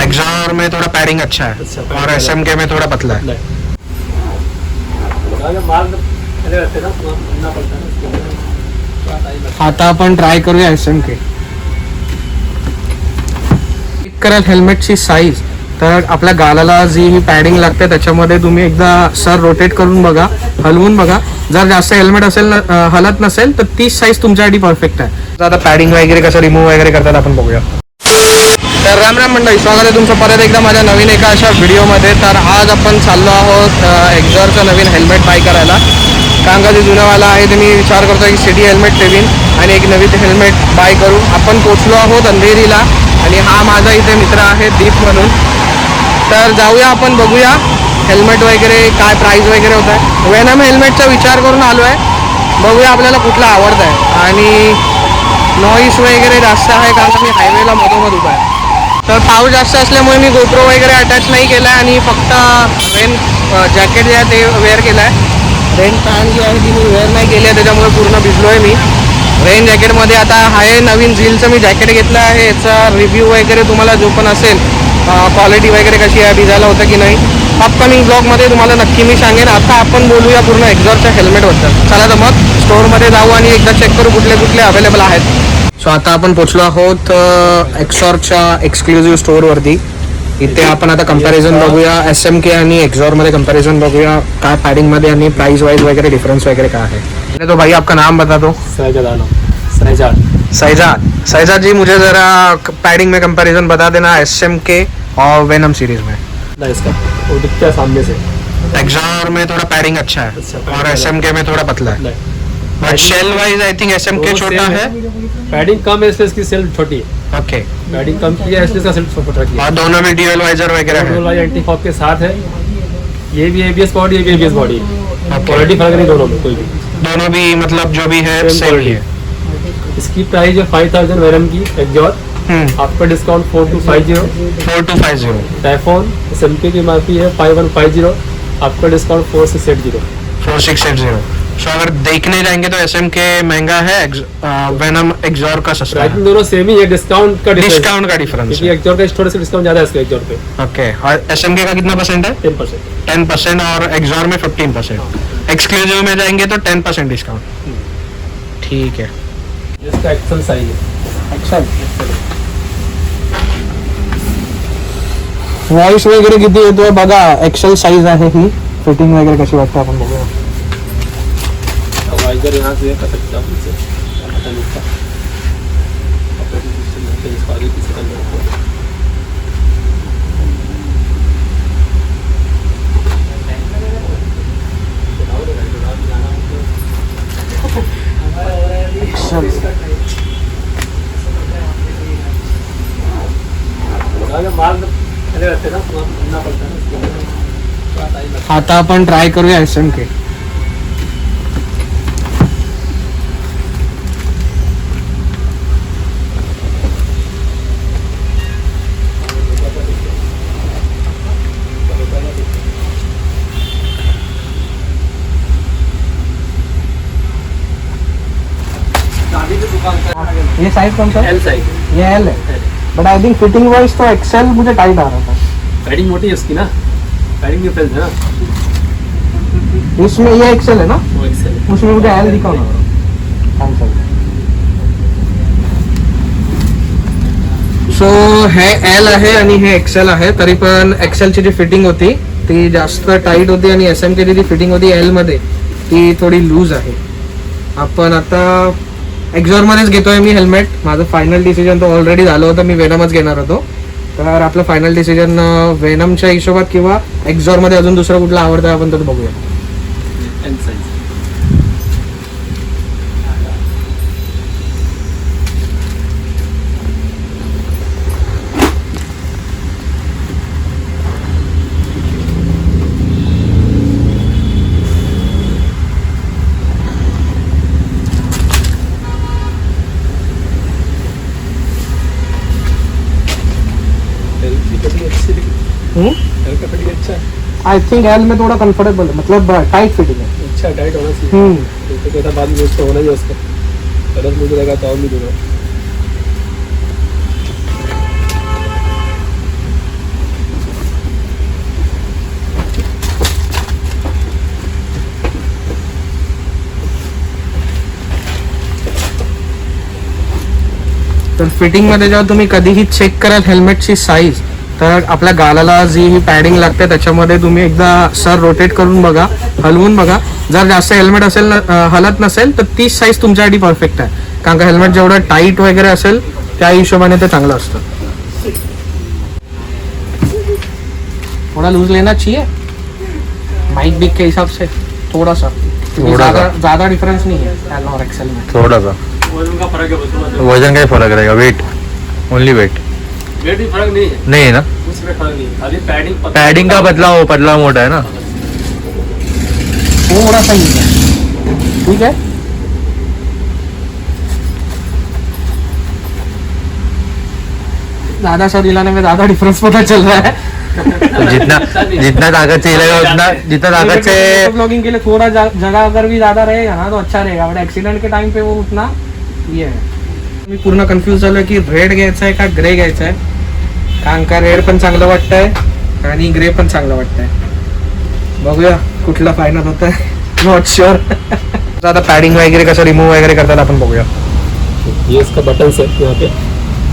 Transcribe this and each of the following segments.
XOR में थोड़ा padding अच्छा है और SMK में थोड़ा पतला है। आता आपण ट्राय करूया SMK। करेल हेल्मेटची साईज, तर आपल्या गालाला जी ही पॅडिंग लागते त्याच्यामध्ये तुम्ही एकदा सर रोटेट करून बघा, हलवून बघा। जर जास्त हेल्मेट असेल हलत नसेल तर 30 साईज तुमच्यासाठी परफेक्ट आहे। आता पॅडिंग वगैरे कसं रिमूव्ह वगैरे करतात आपण बघूया। तर राम राम मंडळी, स्वागत आहे तुमचं परत एकदा माझ्या नवीन एका अशा व्हिडिओमध्ये। तर आज आपण चाललो आहोत एक्झॉरचं नवीन हेल्मेट बाय करायला, कारण का जे जुनंवाला आहे ते मी विचार करतो की सिटी हेल्मेट ठेवीन आणि एक नवीन हेल्मेट बाय करू। आपण पोचलो आहोत अंधेरीला आणि हा माझा इथे मित्र आहे दीप म्हणून। तर जाऊया आपण बघूया हेल्मेट वगैरे काय प्राइस वगैरे होत आहे। वेनम हेल्मेटचा विचार करून आलो आहे, बघूया आपल्याला कुठला आवडत आहे। आणि नॉईस वगैरे जास्त आहे कारण मी हायवेला मधोमध उभा आहे, तर पाऊस जास्त असल्यामुळे मी गोप्रो वगैरे अटॅच नाही केला आहे आणि फक्त रेन जॅकेट जे आहे ते वेअर केलं आहे। रेन पॅन्ट जी आहे ती मी वेअर नाही केली आहे, त्याच्यामुळे पूर्ण भिजलो आहे मी। रेन जॅकेटमध्ये आता आहे नवीन झीलचं मी जॅकेट घेतलं आहे, याचा रिव्ह्यू वगैरे तुम्हाला जो पण असेल क्वालिटी वगैरे कशी आहे, भिजायला होतं की नाही, अपकमिंग ब्लॉगमध्ये तुम्हाला नक्की मी सांगेन। आता आपण बोलूया पूर्ण एक्झॉरच्या हेल्मेटबद्दल। चला तर मग स्टोअरमध्ये जाऊ आणि एकदा चेक करू कुठले कुठले अवेलेबल आहेत। सो आता आपण पोचलो आहोत एक्झॉरच्या एक्सक्लुझिव्ह स्टोअरवरती। इथे आपण आता कंपॅरिझन बघूया, SMK आणि एक्झॉरमध्ये कंपॅरिझन बघूया काय पॅडिंगमध्ये आणि प्राइस वाइज वगैरे डिफरेंस वगैरह क्या है। तो भाई आपका नाम बता दो। सैजाद जी, मुझे जरा पैडिंग में कंपैरिजन बता देना SMK और वेनम सीरीज में। इसका वो दिखता है सामने से। एक्सॉर में थोड़ा पैडिंग अच्छा है और SMK में थोड़ा पतला है, but shell wise I think SMK छोटा है। पैडिंग कम है इसलिए इसकी सेल छोटी है। ओके, पैडिंग कम की है इसलिए इसका सेल छोटा किया। और दोनों में ड्यूअल वाइजर वगैरह है, एंटी फॉग के साथ है। ये भी ABS बॉडी, ये भी ABS बॉडी। क्वालिटी फर्क नहीं दोनों में, कोई भी दोनों भी मतलब जो भी है सेम ही है। इसकी प्राइस है 5000 वेरम की एक्सॉर। आपका डिस्काउंट 4250। टाइफोन SMK की माफी है 5150। आपका डिस्काउंट 4680। सो अगर देखने जाएंगे तो SMK महंगा है, वेनम एक्सॉर का सस्ता है। दोनों सेम ही है, डिस्काउंट का डिफरेंस है। एक्सॉर का थोड़ा सा डिस्काउंट ज्यादा है इसके एक्सॉर पे। ओके, और SMK का कितना परसेंट है? 10% और एक्सॉर में 15%। एक्सक्लूसिव में जाएंगे तो 10% डिस्काउंट। ठीक है, इसका एक्सेल साइज है। एक्सेल वॉइस वगैरे किती येतोय बघा, एक्सेल साइज आहे ही। फिटिंग वगैरे कशी वाटते आपण बघूया। वाइजर यहाँ से कर सकते हैं आपसे, पता नहीं था ऑपरेटिंग सिस्टम में इसको आगे पीछे करना होगा। आता आपण ट्राय करूया SMK। ये साइज कौन सा? L size. ये L है, but I think fitting wise तो XL मुझे टाइट आ रहा था। पैडिंग मोटी है उसकी ना, पैडिंग डिफरेंस है ना। इसमें ये XL है ना, वो एक्सेल है। उसमें मुझे L दिखा ना। सो हे L आहे आणि हे XL आहे, तरी पण XL ची जी फिटिंग होती ती जास्त टाईट होती आणि SMK ची जी फिटिंग होती L मध्ये ती थोडी लूज आहे। आपण आता एक्सॉर मध्येच घेतोय मी हेल्मेट। माझं फायनल डिसिजन तो ऑलरेडी झालं होतं, मी वेनमच घेणार होतो। तर आपलं फायनल डिसिजन वेनमच्या हिशोबात किंवा एक्सॉर मध्ये अजून दुसरं कुठलं आवडतं आपण तर बघूया। L size. अच्छा आई थिंक L में थोड़ा कंफर्टेबल है, मतलब टाइट फिटिंग है। अच्छा टाइट होना चाहिए। तो कहता बाद में उसको होना ही उसका गलत मुझे लगा तो और नहीं दूंगा। तर फिटिंगमध्ये जेव्हा तुम्ही कधीही चेक कराल हेल्मेटची साईज, तर आपल्या गालाला जी ही पॅडिंग लागते त्याच्यामध्ये तुम्ही एकदा सर रोटेट करून बघा, हलवून बघा. जर जास्त हेल्मेट असेल हलत नसेल तर तीच साईज तुमच्यासाठी परफेक्ट आहे. कारण का हेल्मेट जेवढं टाईट वगैरे असेल त्या हिशोबाने ते चांगलं असतं. थोड़ा लूज लेना चाहिए माइक बिक के हिसाब से, थोड़ा सा ज्यादा डिफरेंस नहीं है एल और एक्सेल में. थोड़ा सा वजन का फर्क है बस थोड़ा. वजन का ही फर्क रहेगा, वेट ओनली वेट वेट भी फर्क नहीं है, नहीं है ना. उसमें फर्क नहीं है, खाली पैडिंग पैडिंग का पतला मोटा है ना. थोड़ा सा ही है. ठीक है, ज्यादा सर दिलाने में ज्यादा डिफरेंस पता चल रहा है. तो जितना ताकत से हिलेगा उतना, जितना ताकत से ब्लॉगिंग के लिए थोड़ा जगह अगर भी ज्यादा रहेगा ना तो अच्छा रहेगा, बट एक्सीडेंट के टाइम पे वो उतना ये है. मी पूर्ण कन्फ्यूज झालो की रेड घ्यायचा आहे का ग्रे घ्यायचा आहे. कारण का रेड पण चांगलं वाटतंय आणि ग्रे पण चांगलं वाटतंय. बघूया कुठला फायनल होत आहे, नॉट श्योर. आता पॅडिंग वगैरे कसं रिमूव्ह वगैरे करतात आपण बघूया. ये इसका बटन है यहाँ पे,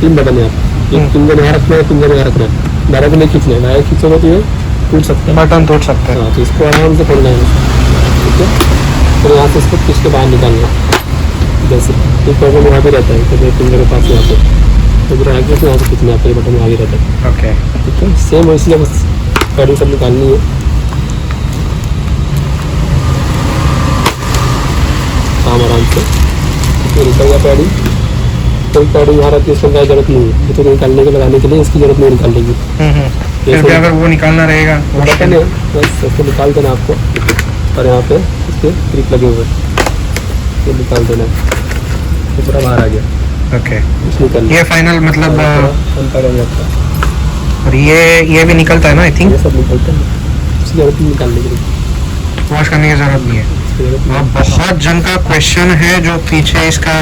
3 बटन है. एक फिंगर यहाँ रखना है, फिंगर यहाँ रखना है. डायरेक्ट नहीं खींचना है, डायरेक्ट खींचोगे तो ये टूट सकता है. बटन तोड़ सकते हैं. हाँ, तो इसको आराम से खोलना है, ठीक है. तो यहाँ से इसको खींच के बाहर निकालना है. जैसे ये प्रॉब्लम यहाँ पे रहता है, तो ये फिंगर के पास यहाँ पे, तो पूरा आगे से यहाँ से खींचना है, ये बटन आगे रहता है. ओके, ठीक है, सेम वैसे बस पैडिंग सब निकालनी है. आराम से तो निकल गया पैडिंग. कोई पैडिंग यहाँ रहती है, इसको क्या जरूरत नहीं है. ये तो निकालने के लगाने के लिए इसकी जरूरत नहीं निकालने की. फिर भी अगर वो निकालना रहेगा बटन है, बस इसको निकाल देना आपको. और यहाँ पे इसके क्लिप लगे हुए ये निकाल देना, ये पूरा बाहर आ गया. ओके, निकल ये फाइनल मतलब हल्का रह जाता है. और ये भी निकलता है ना आई थिंक. ये सब निकलता है, इसकी जरूरत नहीं निकालने के लिए, वॉश करने की जरूरत नहीं है. इसकी जरूरत नहीं. और बहुत जन का क्वेश्चन है जो पीछे इसका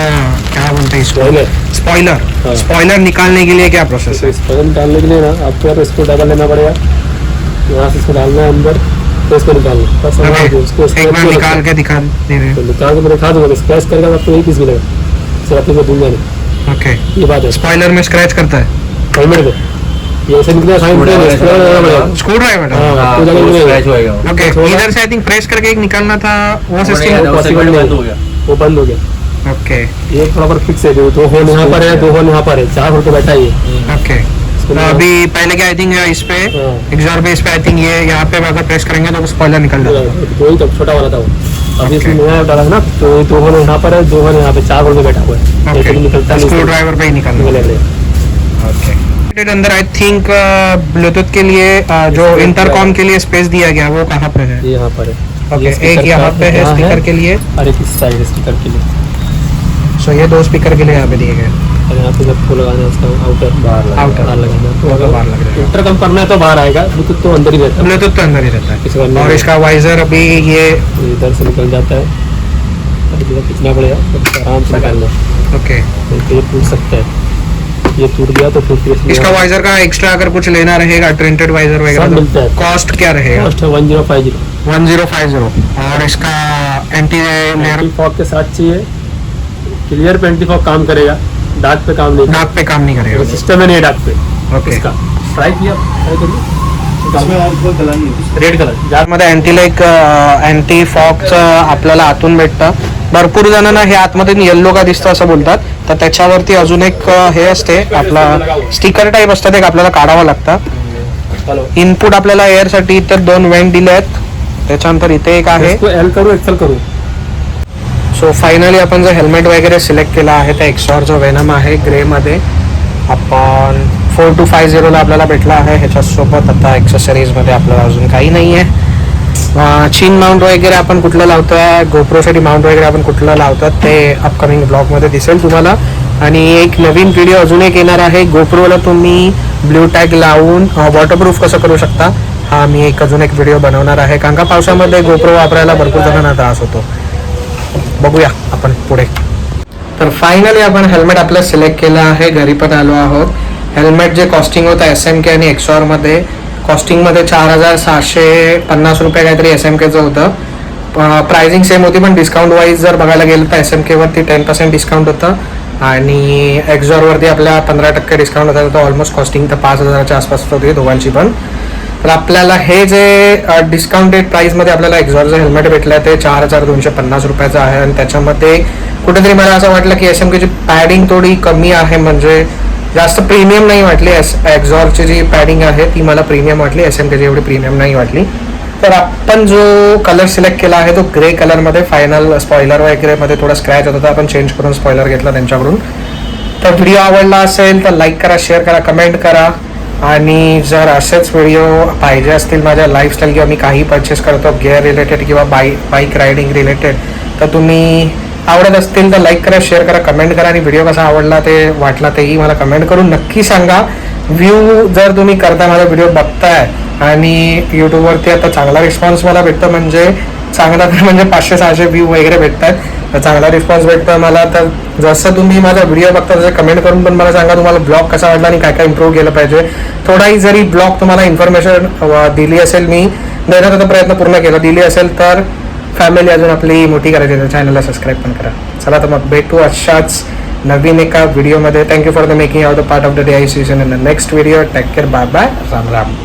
क्या बोलते हैं इसको, पहले स्पॉइलर. हाँ. स्पॉइलर निकालने के लिए क्या प्रोसेस है? इस बटन डालने के लिए ना आपको यार इसको डबल लेना पड़ेगा. यहाँ से इसको डालना है अंदर, तो इसको निकालना बस. एक बार निकाल के दिखा दे रहे तो निकाल के मैं दिखा दूंगा. स्क्रैच करेगा आपको यही पीस मिलेगा, सिर्फ अपने को दूंगा नहीं. हैं. ओके, ये बात है. स्पॉइलर में स्क्रैच करता है. हेलमेट पे ये ऐसे निकला साइन पे स्क्रू ड्राइवर. हाँ, तो जगह नहीं स्क्रैच होएगा. ओके, इधर से आई थिंक प्रेस करके एक निकालना था, वो सिस्टम पॉसिबल नहीं हो गया. वो बंद हो गया. ओके ये प्रॉपर फिक्स है, जो 2 होल यहाँ पर है, 2 होल यहाँ पर है, 4 होल पे बैठा है ये. ओके. तो अभी पहले क्या आई थिंक इस पे हाँ. एग्जॉर पे इस पे आई थिंक ये यहाँ पे अगर प्रेस करेंगे तो स्पॉइलर निकल जाता है. दो ही तब छोटा वाला था वो. अभी इसमें नया डाला है ना, तो 2 होल यहाँ पर है, 2 होल यहाँ पे, 4 होल में बैठा हुआ है. ये निकलता स्क्रू ड्राइवर पे ही निकलना. ओके. अंदर आई थिंक ब्लूटूथ के लिए जो इंटरकॉम के लिए स्पेस दिया गया वो कहाँ पे है? ये यहाँ पर है. ओके, एक यहाँ पे है स्पीकर के लिए और एक इस साइड स्पीकर के लिए. सो ये 2 स्पीकर के लिए यहाँ पे दिए गए. और यहाँ पे जब फुल लगाना है उसका आउटर बाहर लगाना है, तो अगर बाहर लग रहा है. इंटर कम करना है तो बाहर आएगा, ब्लूटूथ तो अंदर ही रहता है. ब्लूटूथ तो अंदर ही रहता है. इस बार और इसका वाइजर अभी ये इधर से निकल जाता है, इधर खींचना पड़ेगा, तो आराम से निकालना. ओके. तो ये टूट सकता है, ये टूट गया तो टूट गया. इसका वाइजर का एक्स्ट्रा अगर कुछ लेना रहेगा, ट्रेंटेड वाइजर सब वगैरह, मिलता है. कॉस्ट क्या रहेगा? कॉस्ट है 1050. 1050. और इसका एंटी लेयर एंटी फॉग के साथ चाहिए. क्लियर पे एंटी फॉग काम करेगा, डार्क पे काम नहीं. नाक पे काम नहीं करेगा. सिस्टम है नहीं डार्क पे. ओके. इसका ट्राई किया, ट्राई करिए. रेड कलर मध्ये अँटी लाईक अँटी फॉगचं आपल्याला आतून भेटतं. भरपूर जणांना हे आतमध्ये येल्लो का दिसतं असं बोलतात, तर त्याच्यावरती अजून एक हे असते आपला स्टिकर टाईप असतं, ते आपल्याला काढावं लागतं. इनपुट आपल्याला एअरसाठी इतर 2 वेंट दिले आहेत. त्याच्यानंतर इथे एक आहे. एल करू एक्सेल करू. सो फायनली आपण जो हेल्मेट वगैरे सिलेक्ट केला आहे त्या एक्सॉर जो वेनम आहे ग्रेमध्ये, आपण 4250 ला आपल्याला भेटला आहे. ह्याच्यासोबत आता ॲक्सेसरीजमध्ये आपल्याला अजून काही नाही आहे. चीन माउंट वगैरे आपण कुठलं लावतोय, गोप्रोसाठी माउंट वगैरे आपण कुठलं लावतात ते अपकमिंग ब्लॉगमध्ये दिसेल तुम्हाला. आणि एक नवीन व्हिडिओ अजून एक येणार आहे. गोप्रोला तुम्ही ब्ल्यू टॅग लावून वॉटरप्रूफ कसं करू शकता, हा मी अजून एक व्हिडिओ बनवणार आहे. कारण का पावसामध्ये गोप्रो वापरायला भरपूर जणांना त्रास होतो. बघूया आपण पुढे. तर फायनली आपण हेल्मेट आपलं सिलेक्ट केलं आहे, घरी पण आलो आहोत. हेल्मेट जे कॉस्टिंग होतं SMK आणि एक्सॉरमध्ये, कॉस्टिंगमध्ये 4750 रुपये काहीतरी SMKचं होतं. प्राइसिंग सेम होती, पण डिस्काउंट वाईज जर बघायला गेलं तर SMK वरती 10% डिस्काउंट होतं आणि एक्झॉरवरती आपल्या 15% डिस्काउंट होता, तो ऑलमोस्ट कॉस्टिंग तर 5,000च्या आसपास होती दोघांची पण. तर आपल्याला हे जे डिस्काउंटेड प्राईसमध्ये आपल्याला एक्झॉरचं हेल्मेट भेटलं आहे ते 4,250 रुपयाचं आहे. आणि त्याच्यामध्ये कुठेतरी मला असं वाटलं की SMKची पॅडिंग थोडी कमी आहे, म्हणजे जास्त प्रीमियम नाही वाटली. एक्झॉरची जी पॅडिंग आहे ती मला प्रीमियम वाटली, SMKची एवढी प्रीमियम नाही वाटली. तर आपण जो कलर सिलेक्ट केला आहे तो ग्रे कलरमध्ये, फायनल स्पॉइलर वगैरेमध्ये थोडा स्क्रॅच होता, आपण चेंज करून स्पॉइलर घेतला त्यांच्याकडून. तर व्हिडिओ आवडला असेल तर लाईक करा, शेअर करा, कमेंट करा. आणि जर असेच व्हिडिओ पाहिजे असतील माझ्या लाईफस्टाईल किंवा मी काही परचेस करतो गिअर रिलेटेड किंवा बाईक रायडिंग रिलेटेड, तर तुम्ही आवडत असतील तर लाईक करा, शेअर करा, कमेंट करा. आणि व्हिडिओ कसा आवडला ते वाटला तेही मला कमेंट करून नक्की सांगा. व्ह्यू जर तुम्ही करता, माझा व्हिडिओ बघताय आणि यूट्यूबवरती आता चांगला रिस्पॉन्स मला भेटतो, म्हणजे चांगला तर म्हणजे 500-600 व्ह्यू वगैरे भेटतात, तर चांगला रिस्पॉन्स भेटतो मला. तर जसं तुम्ही माझा व्हिडिओ बघता तसं कमेंट करून पण मला सांगा तुम्हाला ब्लॉग कसा वाटला आणि काय काय इम्प्रूव्ह केलं पाहिजे. थोडाही जरी ब्लॉग तुम्हाला इन्फॉर्मेशन दिली असेल, मी देण्याचा प्रयत्न पूर्ण केला, दिली असेल तर फॅमिली अजून आपली मोठी करायची, तर चॅनलला सबस्क्राईब पण करा. चला तर मग भेटू अशाच नवीन एका व्हिडिओमध्ये. Thank you for the making of the part of the day. I see you in the next video. Take care, bye bye, Ram Ram.